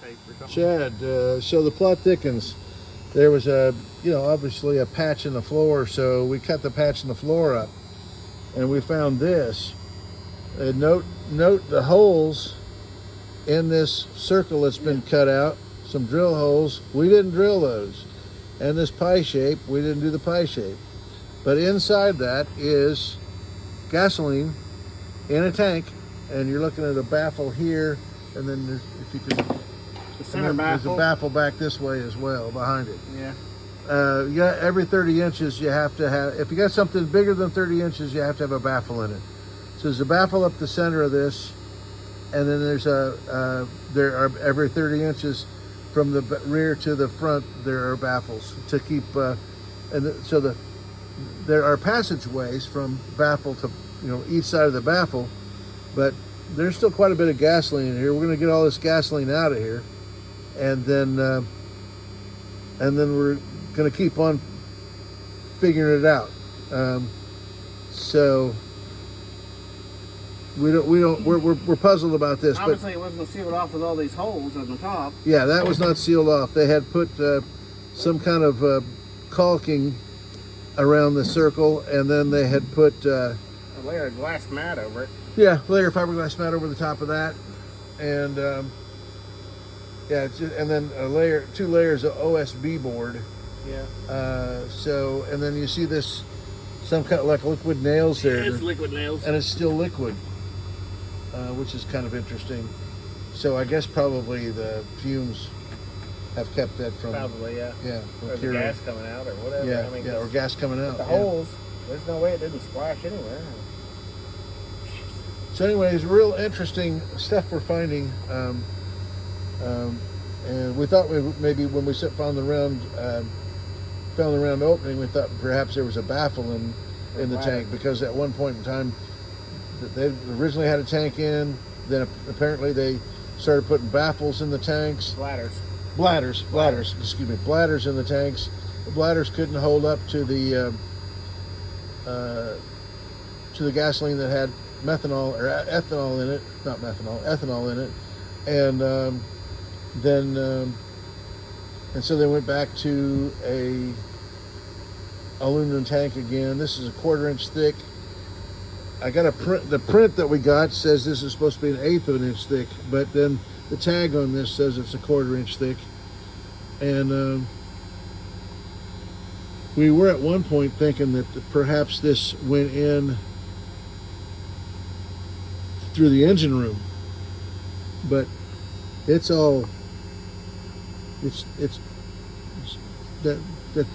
tape or something. Chad, so the plot thickens. There was obviously a patch in the floor, so we cut the patch in the floor up, and we found this. Note the holes in this circle that's been cut out. Some drill holes. We didn't drill those. And this pie shape, we didn't do the pie shape. But inside that is gasoline in a tank, and you're looking at a baffle here, and then there's, if you can, The center baffle. there's a baffle back this way as well behind it. Yeah. Every 30 inches you have to have, if you got something bigger than 30 inches, you have to have a baffle in it. So there's a baffle up the center of this, and then there's there are every 30 inches from the rear to the front, there are baffles to keep, there are passageways from baffle to, each side of the baffle, but there's still quite a bit of gasoline in here. We're going to get all this gasoline out of here, and then we're going to keep on figuring it out. So we're puzzled about this. Obviously, it wasn't sealed off with all these holes on the top. Yeah, that was not sealed off. They had put some kind of caulking around the circle, and then they had put A layer of glass mat over it. layer of fiberglass mat over the top of that, and and then two layers of OSB board. Yeah. And then you see this, some kind of like liquid nails there, It's liquid nails. and it's still liquid, which is kind of interesting. So I guess probably the fumes have kept that from Probably, yeah. from Or the curing. gas coming out or whatever. Yeah, I mean, or gas coming out. the yeah. holes, there's no way it didn't splash anywhere. So anyways, real interesting stuff we're finding. And we thought maybe when we found the round opening, we thought perhaps there was a baffle in the tank, because at one point in time they originally had a tank in, then apparently they started putting baffles in the tanks. Bladders in the tanks. The bladders couldn't hold up to the gasoline that had ethanol in it, and so they went back to a aluminum tank again. This is a 1/4 inch thick. I got a print. The print that we got says this is supposed to be 1/8 of an inch thick, but then the tag on this says it's a 1/4 inch thick. And we were at one point thinking that perhaps this went in through the engine room, but that's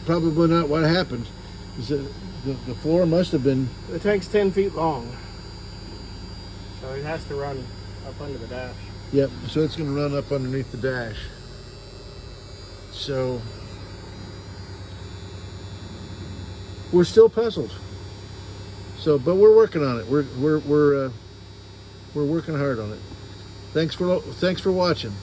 probably not what happened. Is that the floor must have been. The tank's 10 feet long, so it has to run up under the dash. Yep. So it's going to run up underneath the dash. So we're still puzzled. So, but we're working on it. We're working hard on it. Thanks for watching.